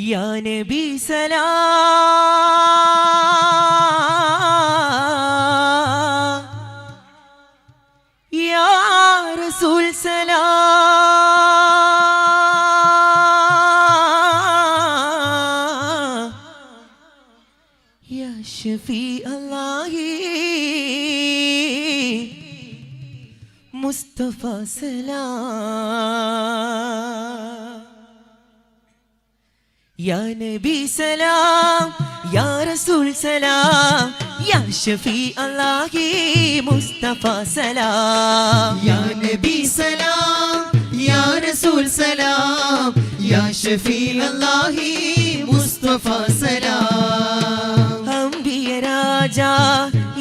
യാ നബി സലാം യാ റസൂൽ സലാം യാ ഷഫീ അല്ലാഹി മുസ്തഫ സലാം യാ നബി സലാം യാ റസൂൽ സലാം യാ ഷഫീ അല്ലാഹി മുസ്തഫ സലാം യാ നബി സലാം യാ റസൂൽ സലാം യാ ഷഫീ അല്ലാഹി മുസ്തഫ സലാം അംബിയ രാജാ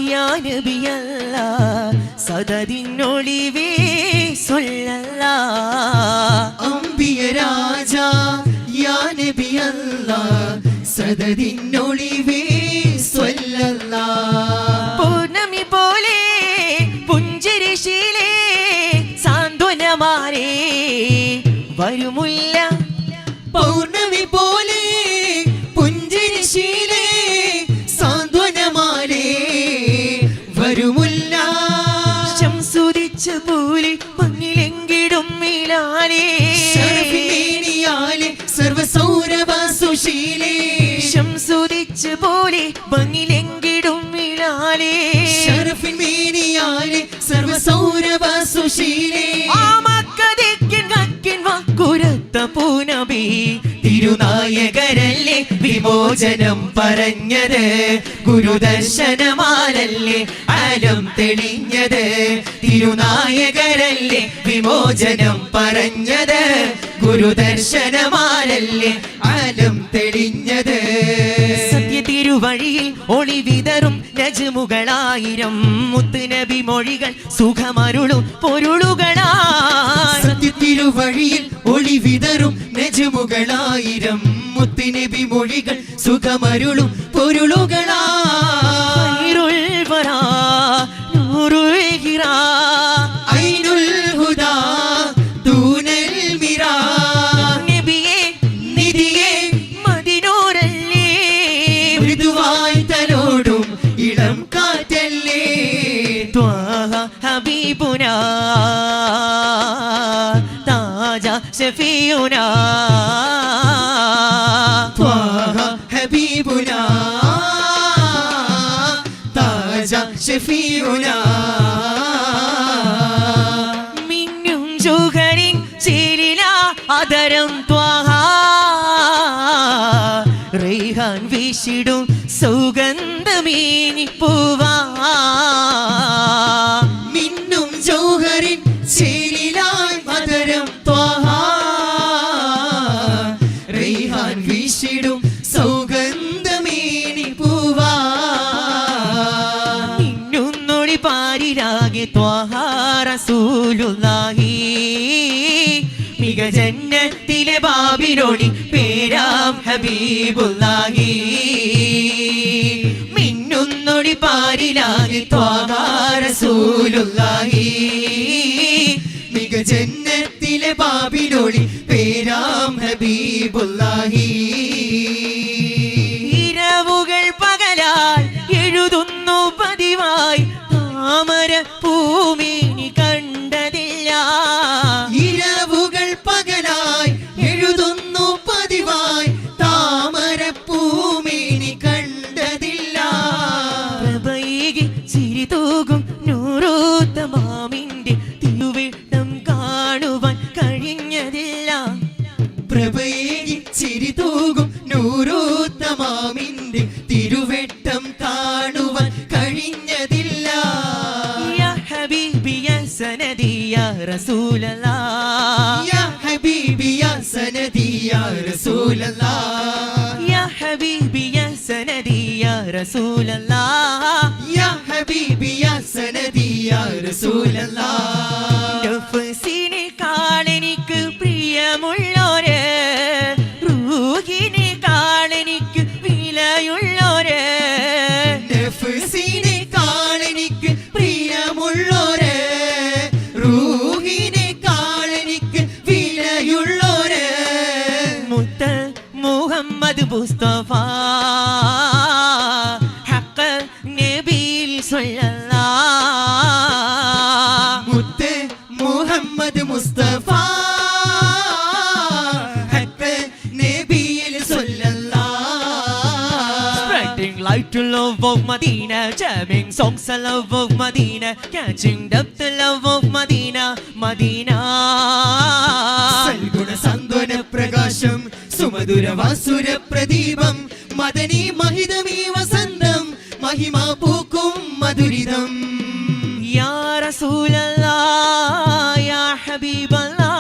യാ നബി അല്ലാഹ് സദദിനൊളിവേ സ്വല്ലല്ലാഹ് അംബിയ രാജാ യാ നബി അല്ലാഹ് സദദിനൊളിവേ സ്വല്ലല്ലാഹ് പൂർണ്ണമി പോലെ പുഞ്ചിരിശീലേ സാന്ത്വനമാരേ വരുമുല്ല പൗർണമി പോലെ പുഞ്ചിരിശീലേ സാന്ത്വനമാലേ വരുമുല്ല ശംസുദിച്ച പോലെ മങ്ങിലെങ്കിടും മിലാലേ ശർഫിമേനിയാലെ സർവസൗരഭ സുശീലേ ശംസുദിച്ച പോലെ മങ്ങിലെങ്കിടും മിലാലേ ശർഫിമേനിയാലെ സർവസൗരഭ സുശീലേ ആമക്കദിക്കിൻ കക്കിൻ വാക്കുരത്ത പൂനബി തിരുനായകരല്ലേ വിമോചനം പറഞ്ഞത് ഗുരുദർശനമാലല്ലേ ആലം തെളിഞ്ഞത് തിരുനായകരല്ലേ വിമോചനം പറഞ്ഞത് ഗുരുദർശനമാലല്ലേ ആലം തെളിഞ്ഞത് സത്യ തിരുവഴിയിൽ ഒളി വിതറും നജ്മുകളായിരം മുത്തുനബി മൊഴികൾ സുഖമരുളും പൊരുളുകളാ സത്യ തിരുവഴിയിൽ ഒളി വിതറും നജ്മുകളായിരം മുത്തുനബി മൊഴികൾ സുഖമരുളും പൊരുളുകളാ ഖൈറുൽ വറാ നൂറുൽ ഹിറാ ഐനുൽ ഹുദാ ദൂനൽ മിറാ നബിയേ നിധിയേ മദിനൂറല്ലേ മൃദുവായി തലോടും ഇളം കാറ്റല്ലേ ത്വാഹ ഹബീബുനാ താജ ശഫീഉനാ ത്വാഹ ഹബീബുനാ താജ ഷഫീഉനാ മിന്നും ജുഹരിൻ ചേലില ആദരം ത്വാഹ റൈഹാൻ വീശിടും സൗഗന്ധമേനി പൂവാ മിന്നും ജൗഹറിൻ ചേലിലായി മധുരം ത്വാഹ റൈഹാൻ വീശിടും സൗഗന്ധമേനി പൂവാ മിന്നുന്നൊളി പാരിലാകെ ത്വാഹ റസൂലുള്ളാഹി മിക ജന്നത്തിലെ ബാബിലൊളി പേരാം ഹബീബുള്ളാഹി മിന്നുന്നൊളി പാരിലാകെ ത്വാഹ റസൂലുള്ളാഹി മിക ജന്നത്തിലെ ബാബിലൊളി പേരാം ഹബീബുല്ലാഹി ഇരവുകൾ പകലായി എഴുതുന്നു പതിവായി താമര പൂമേനി കണ്ടതില്ല ഇരവുകൾ പകലായി എഴുതുന്നു പതിവായി താമര പൂമേനി കണ്ടതില്ല പ്രഭൈകി ചിരി തൂകും നൂറോത്തമാമിന്റെ തിരുവിട്ടം കാണുവാൻ കഴിഞ്ഞതില്ല പ്രഭയേകി ചിരി തൂകും നൂറൂത്തമാമിന്റെ തിരുവെട്ടം കാണുവാൻ കഴിഞ്ഞതില്ല യാ ഹബീബി യാ സനദി യാ റസൂലല്ലാഹ് യാ ഹബീബി യാ സനദി യാ റസൂലല്ലാഹ് യാ ഹബീബി യാ സനദി യാ റസൂലല്ലാഹ് യാ ഹബീബി യാ സനദി യാ റസൂലല്ലാഹ് നഫ്സിനെക്കാളെനിക്ക് പ്രിയമുള്ളോര് റൂഹിനെക്കാളെനിക്ക് വിലയുള്ളോര് നഫ്സിനെക്കാളെനിക്ക് പ്രിയമുള്ളോര് റൂഹിനെക്കാളെനിക്ക് വിലയുള്ളോര് മുഹമ്മദ് മുസ്തഫ ഹഖ് നബിയിൽ സ്വല്ലല്ലാഹ് മുത്ത് മുഹമ്മദ് മുസ്തഫ ഹഖ് നബിയിൽ സ്വല്ലല്ലാഹ്. Spreading light to love of Medina, jamming songs to love of Medina, catching depth to love of Medina, Medina. സൽഗുണ സാന്ത്വന പ്രകാശം സുമധുര വാസുര പ്രദീപം മദനി മഹിതമീ വസന്തം മഹിമാ പൂക്കും മധുരിതം. Ya Rasulallah, Ya Habiballah,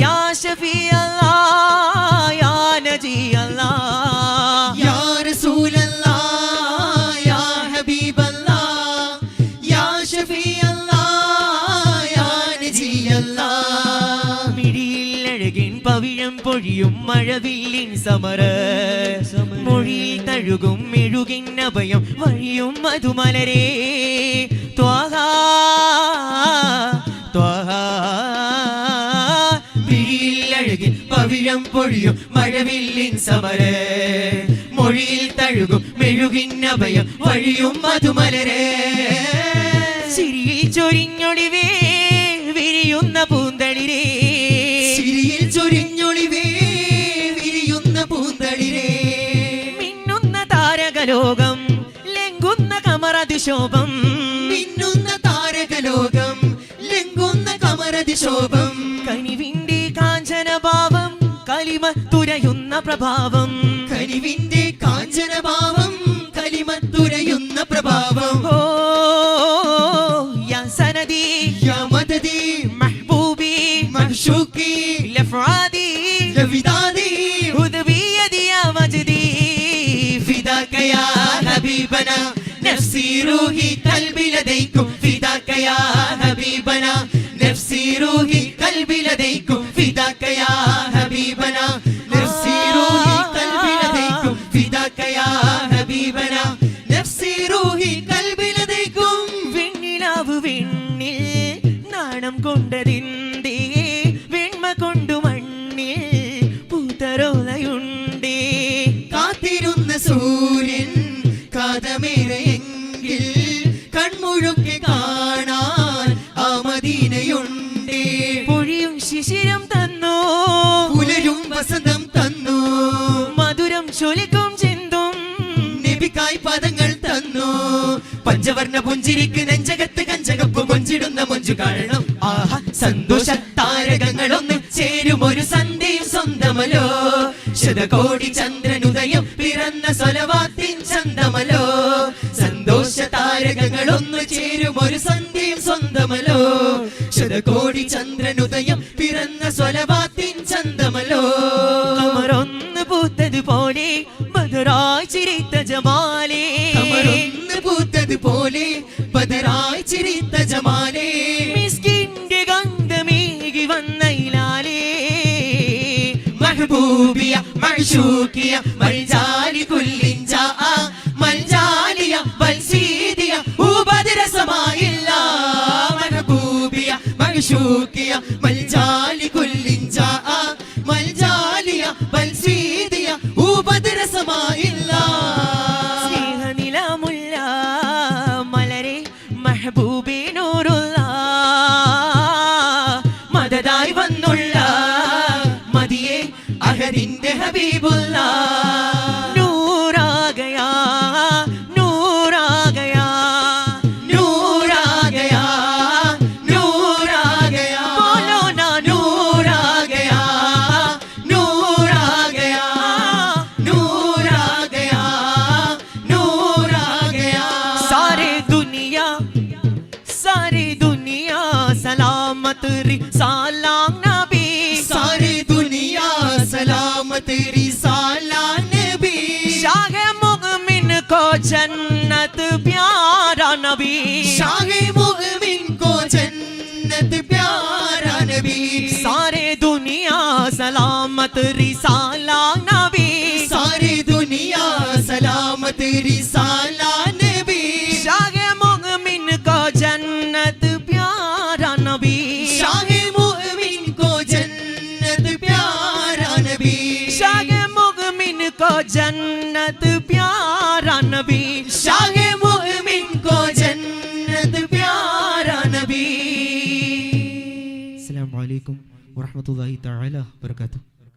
Ya Shafi'allah, Ya Najiyallah. യാ റസൂലല്ലാ യാ ഹബീബല്ലാ യാ ഷഫീഅല്ലാ യാ നജിയല്ലാ. മിഴിയിൽ അഴകിൻ പവിഴം പൊഴിയും മഴവില്ലിൻ സമര മൊഴിയിൽ തഴുകും മെഴുകിൻ അഭയം വഴിയും മധുമലരേ ത്വാഹ ത്വാഹ. മിഴിയിൽ അഴകിൻ പവിഴം പൊഴിയും മഴവില്ലിൻ സമര മൊഴിയിൽ തഴുകും മെഴുകിൻ അഭയം വഴിയും മധുമലരേ. ചിരിയിൽ ചൊരിഞ്ഞൊളിവേ വിരിയുന്ന പൂന്തളിരേ ചിരിയിൽ ചൊരിഞ്ഞൊളിവേ വിരിയുന്ന പൂന്തളിരേ. മിന്നുന്ന താരകലോകം ലംഘുന്ന കമറതിശോഭം മിന്നുന്ന താരകലോകം ലംഘുന്ന കമരതിശോഭം. കനിവിന്റെ കാഞ്ചനഭാവം കലിമ തുരയുന്ന പ്രഭാവം കനിവിന്റെ കാഞ്ചനഭാവം കലിമത്തുരയുന്ന പ്രഭാവം. ഓ യാ സനദി യാ മദദി മഹ്ബൂബി മഹ്ശൂഖി ലഫ്ആദി ലവിദാദി ഖുദ് ബിയദി യാ മജ്ദി ഫിദാക യാ ഹബീബനാ നഫ്സി റൂഹി ഖൽബി ലദൈകും ഫിദാക യാ ഹബീബനാ നഫ്സി റൂഹി ഖൽബി ലദൈകും ഫിദാക യാ ഹബീബനാ നഫ്സി റൂഹി ഖൽബി ലദൈകും ഫിദാക യാ ഹബീബനാ നഫ്സി റൂഹി ഖൽബി ലദൈകും. വെണ്ണിലാവ് വെണ്ണിൽ നാണം കൊണ്ടതിന്തേ വെണ്മ കൊണ്ടു മണ്ണിൽ പൂതരോലയുണ്ടേ കാത്തിരുന്ന സൂര്യൻ കാതമേറെയെങ്കിൽ കൺമുഴുക്കെ കാണാൻ ആ മദീനയുണ്ടേ. പൊഴിയും ശിശിരം തന്നു പുലരും വസന്തം തന്നു മധുരം ചൊലിക്കും ചിന്തും നബിക്കായി പദങ്ങൾ തന്നു. പഞ്ചവർണ്ണ പുഞ്ചിരിക്ക് നെഞ്ചകത്ത് കഞ്ചകപ്പ് കൊഞ്ചിടുന്ന മൊഞ്ചു കാണണം. ആഹാ സന്തോഷ താരകങ്ങളൊന്ന് ചേരും ഒരു സന്ധ്യയും സ്വന്തമല്ലോ. ശതകോടി ചന്ദ്രനുദയം പിറന്ന സ്വലവാത്തിൻ ചന്തമല്ലോ. സന്തോഷ താരകങ്ങളൊന്ന് ചേരും ഒരു സന്ധ്യയും സ്വന്തമല്ലോ. ശതകോടി ചന്ദ്രനുദയം പിറന്ന സ്വലവാത്തിൻ ചന്തമല്ലോ. കമറൊന്ന് പൂത്തതുപോലെ ബദറായി ചിരിത്ത ജമാലേ കമറൊന്ന് പൂത്തതുപോലെ ബദറായി ചിരിത്ത ജമാലേ. മിസ്കിന്റെ ഗന്ധമേകി വന്നയിലാലേ മഹബൂബിയ മഅ്ശൂഖിയ മൽജാലി കുല്ലിൻ ജാഅ മൽജാലിയ വൽസീദിയ ഉബദര സമായില്ല. മഹബൂബിയ മഅ്ശൂഖിയ മൽജാലി കുല്ലിൻ ജാഅ മൽജാലിയ വൽസീദിയ ഉബദര സമായില്ല. സ്നേഹനിലമുള്ള മലരെ മെഹബൂബേ നൂറുള്ള മദദായി വന്നുള്ള മദിയെ അഹദിന്റെ ഹബീബുള്ള. നൂറാ ഗയാ നൂറാ ഗയാ നൂറാ ഗയാ നൂറാ ഗയാ ബോലോ നാ നൂറാ ഗയാ നൂറാ ഗയാ നൂറാ ഗയാ നൂറാ ഗയാ. सारे दुनिया सलामत रिसालाम नबी सारी दुनिया सलामत रिसाला नबी. शाह मुमिन को जन्नत प्यारा नबी शाह मुमिन को जन्नत प्यारा नबी. सारे दुनिया सलामत रिसाला नबी सारी दुनिया सलामत रिसाला नबी. शाह मुमिन को जन्नत प्यारा नबी शाह मुमिन को जन्नत प्यारा नबी. शाह को जन्नत प्यारा नबी शाहे मोमिन को जन्नत प्यारा नबी। अस्सलामु अलैकुम वरहमतुल्लाहि तआला वबरकातुहू।